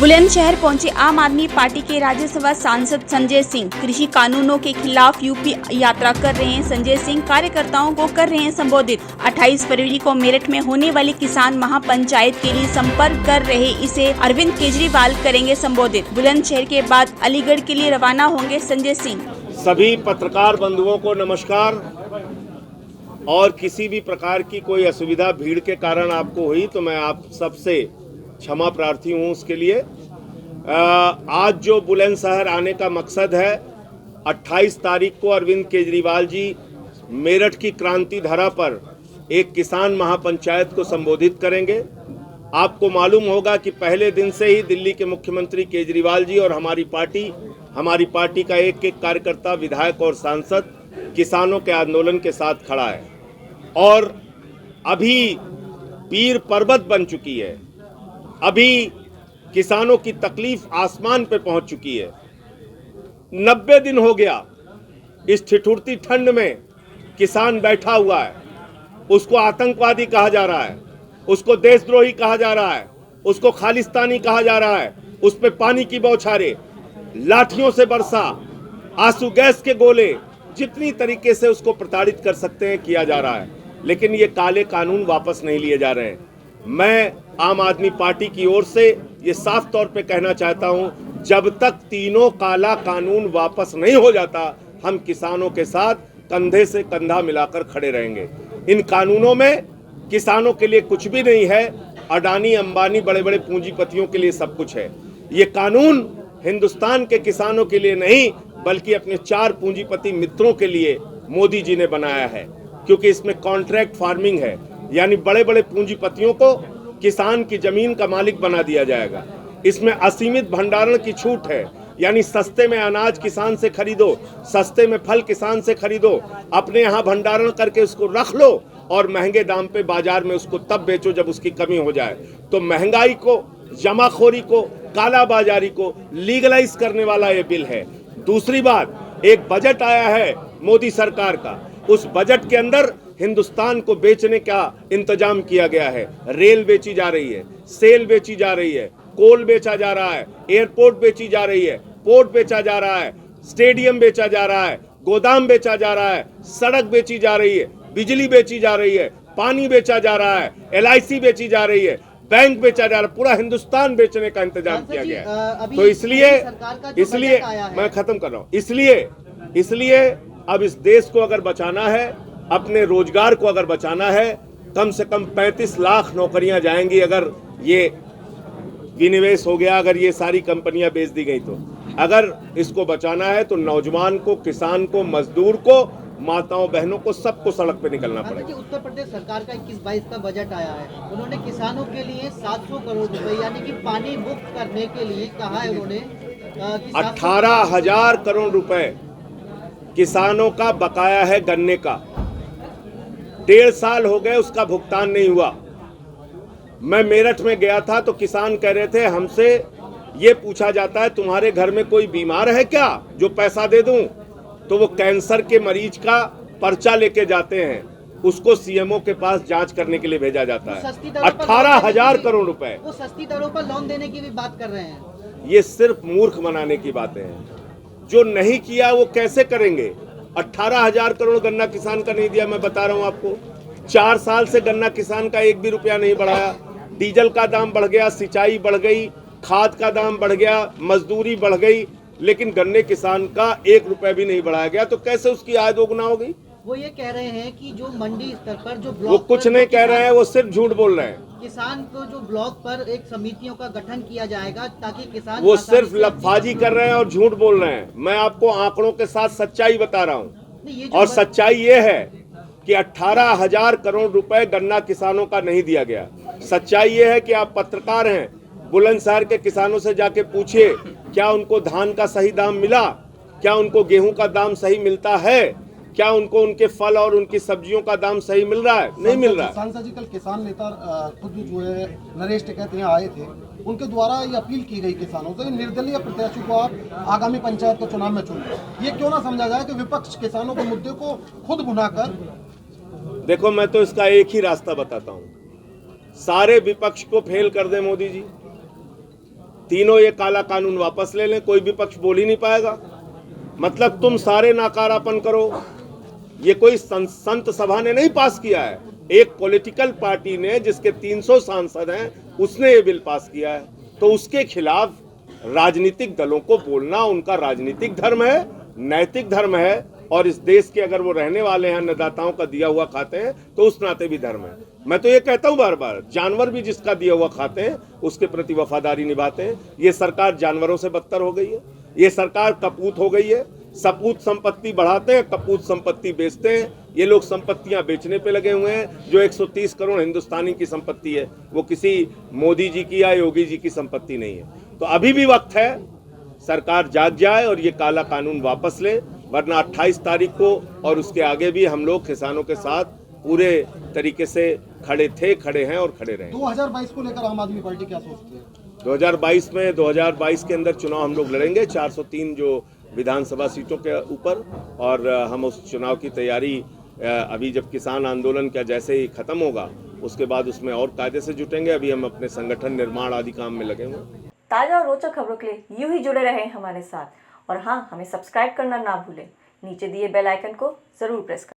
बुलंदशहर पहुंचे आम आदमी पार्टी के राज्यसभा सांसद संजय सिंह। कृषि कानूनों के खिलाफ यूपी यात्रा कर रहे हैं संजय सिंह, कार्यकर्ताओं को कर रहे हैं संबोधित। 28 फरवरी को मेरठ में होने वाली किसान महापंचायत के लिए संपर्क कर रहे इसे अरविंद केजरीवाल करेंगे संबोधित। बुलंदशहर के बाद अलीगढ़ के लिए रवाना होंगे संजय सिंह। सभी पत्रकार बंधुओं को नमस्कार। और किसी भी प्रकार की कोई असुविधा भीड़ के कारण आपको हुई तो मैं आप सबसे क्षमा प्रार्थी हूं उसके लिए। आज जो बुलंदशहर आने का मकसद है, 28 तारीख को अरविंद केजरीवाल जी मेरठ की क्रांति धरा पर एक किसान महापंचायत को संबोधित करेंगे। आपको मालूम होगा कि पहले दिन से ही दिल्ली के मुख्यमंत्री केजरीवाल जी और हमारी पार्टी का एक एक कार्यकर्ता, विधायक और सांसद किसानों के आंदोलन के साथ खड़ा है और अभी पीर पर्वत बन चुकी है। अभी किसानों की तकलीफ आसमान पे पहुंच चुकी है। 90 दिन हो गया इस ठिठुरती ठंड में किसान बैठा हुआ है। उसको आतंकवादी कहा जा रहा है, उसको देशद्रोही कहा जा रहा है, उसको खालिस्तानी कहा जा रहा है। उस पे पानी की बौछारें, लाठियों से बरसा, आंसू गैस के गोले, जितनी तरीके से उसको प्रताड़ित कर सकते हैं किया जा रहा है। लेकिन ये काले कानून वापस नहीं लिए जा रहे हैं। मैं आम आदमी पार्टी की ओर से ये साफ तौर पे कहना चाहता हूं, जब तक तीनों काला कानून वापस नहीं हो जाता, हम किसानों के साथ कंधे से कंधा मिलाकर खड़े रहेंगे। इन कानूनों में किसानों के लिए कुछ भी नहीं है, अडानी अंबानी बड़े बड़े पूंजीपतियों के लिए सब कुछ है। ये कानून हिंदुस्तान के किसानों के लिए नहीं, बल्कि अपने 4 पूंजीपति मित्रों के लिए मोदी जी ने बनाया है, क्योंकि इसमें कॉन्ट्रैक्ट फार्मिंग है, यानी बड़े बड़े पूंजीपतियों को किसान की जमीन का मालिक बना दिया जाएगा। इसमें असीमित भंडारण की छूट है, यानी सस्ते में अनाज किसान से खरीदो, सस्ते में फल किसान से खरीदो, अपने यहाँ भंडारण करके उसको रख लो और महंगे दाम पे बाजार में उसको तब बेचो जब उसकी कमी हो जाए। तो महंगाई को, जमाखोरी को, कालाबाजारी को लीगलाइज करने वाला ये बिल है। दूसरी बात, एक बजट आया है मोदी सरकार का, उस बजट के अंदर हिंदुस्तान को बेचने का इंतजाम किया गया है। रेल बेची जा रही है, सेल बेची जा रही है, कोल बेचा जा रहा है, एयरपोर्ट बेची जा रही है, पोर्ट बेचा जा रहा है, स्टेडियम बेचा जा रहा है, गोदाम बेचा जा रहा है, सड़क बेची जा रही है, बिजली बेची जा रही है, पानी बेचा जा रहा है, LIC बेची जा रही है, बैंक बेचा जा रहा है। पूरा हिंदुस्तान बेचने का इंतजाम किया गया है। तो इसलिए मैं खत्म कर रहा हूँ। इसलिए अब इस देश को अगर बचाना है, अपने रोजगार को अगर बचाना है, कम से कम 35 लाख नौकरियां जाएंगी अगर ये विनिवेश हो गया, अगर ये सारी कंपनियां बेच दी गई तो। अगर इसको बचाना है तो नौजवान को, किसान को, मजदूर को, माताओं बहनों को, सबको सड़क पे निकलना पड़ेगा। उत्तर प्रदेश सरकार का 21-22 का बजट आया है, उन्होंने किसानों के लिए 700 करोड़ रुपए यानी कि पानी मुक्त करने के लिए कहा है। उन्होंने 18,000 करोड़ रुपए किसानों का बकाया है गन्ने का। 1.5 साल हो गए उसका भुगतान नहीं हुआ। मैं मेरठ में गया था तो किसान कह रहे थे, हमसे ये पूछा जाता है तुम्हारे घर में कोई बीमार है क्या जो पैसा दे दूं? तो वो कैंसर के मरीज का पर्चा लेके जाते हैं, उसको CMO के पास जांच करने के लिए भेजा जाता है। 18,000 करोड़ रुपए। वो सस्ती दरों पर लोन देने की भी बात कर रहे हैं। ये सिर्फ मूर्ख बनाने की बातें हैं। जो नहीं किया वो कैसे करेंगे? 18,000 करोड़ गन्ना किसान का नहीं दिया। मैं बता रहा हूं आपको, 4 साल से गन्ना किसान का 1 भी रुपया नहीं बढ़ाया। डीजल का दाम बढ़ गया, सिंचाई बढ़ गई, खाद का दाम बढ़ गया, मजदूरी बढ़ गई, लेकिन गन्ने किसान का 1 रुपया भी नहीं बढ़ाया गया। तो कैसे उसकी आय दोगुना हो गई? वो ये कह रहे हैं कि जो मंडी स्तर पर जो वो कुछ नहीं कह रहे हैं, वो सिर्फ झूठ बोल रहे हैं। किसान को जो ब्लॉक पर एक समितियों का गठन किया जाएगा ताकि किसान, वो सिर्फ लफाजी कर रहे हैं और झूठ बोल रहे हैं। मैं आपको आंकड़ों के साथ सच्चाई बता रहा हूँ, और सच्चाई ये है कि 18,000 करोड़ रुपए गन्ना किसानों का नहीं दिया गया। सच्चाई ये है कि आप पत्रकार हैं, बुलंदशहर के किसानों से जाके पूछिए, क्या उनको धान का सही दाम मिला? क्या उनको गेहूं का दाम सही मिलता है? क्या उनको उनके फल और उनकी सब्जियों का दाम सही मिल रहा है? नहीं मिल रहा है। सांसद जी, कल किसान नेता खुद जो है नरेश टिकैत यहाँ आए थे, उनके द्वारा ये अपील की गई किसानों से, निर्दलीय प्रत्याशी को आप आगामी पंचायत के चुनाव में चुन लें। ये क्यों ना समझा जाए कि विपक्ष किसानों के मुद्दे को खुद भुनाकर। देखो, मैं तो इसका एक ही रास्ता बताता हूँ, सारे विपक्ष को फेल कर दे मोदी जी, तीनों ये काला कानून वापस ले लें, कोई विपक्ष बोल ही नहीं पाएगा। मतलब तुम सारे नाकारापन करो। ये कोई संत सभा ने नहीं पास किया है, एक पॉलिटिकल पार्टी ने जिसके 300 सांसद हैं उसने ये बिल पास किया है। तो उसके खिलाफ राजनीतिक दलों को बोलना उनका राजनीतिक धर्म है, नैतिक धर्म है, और इस देश के अगर वो रहने वाले हैं, अन्नदाताओं का दिया हुआ खाते हैं, तो उस नाते भी धर्म है। मैं तो ये कहता हूं बार बार, जानवर भी जिसका दिया हुआ खाते हैं उसके प्रति वफादारी निभाते हैं। ये सरकार जानवरों से बदतर हो गई है, ये सरकार कपूत हो गई है। सपूत संपत्ति बढ़ाते हैं, कपूत संपत्ति बेचते हैं। ये लोग संपत्तियां बेचने पे लगे हुए हैं। जो 130 करोड़ हिंदुस्तानी की संपत्ति है वो किसी मोदी जी की या योगी जी की संपत्ति नहीं है। तो अभी भी वक्त है, सरकार जाग जाए और ये काला कानून वापस ले, वरना 28 तारीख को और उसके आगे भी हम लोग किसानों के साथ पूरे तरीके से खड़े थे, खड़े हैं और खड़े रहेंगे। 2022 को लेकर आम आदमी पार्टी क्या सोचती है? 2022 के अंदर चुनाव हम लोग लड़ेंगे, 403 जो विधानसभा सीटों के ऊपर, और हम उस चुनाव की तैयारी अभी जब किसान आंदोलन का जैसे ही खत्म होगा उसके बाद उसमें और कायदे से जुटेंगे। अभी हम अपने संगठन निर्माण आदि काम में लगे हुए हैं। ताजा और रोचक खबरों के लिए यूं ही जुड़े रहें हमारे साथ, और हाँ, हमें सब्सक्राइब करना ना भूलें। नीचे दिए बेल आइकन को जरूर प्रेस करें।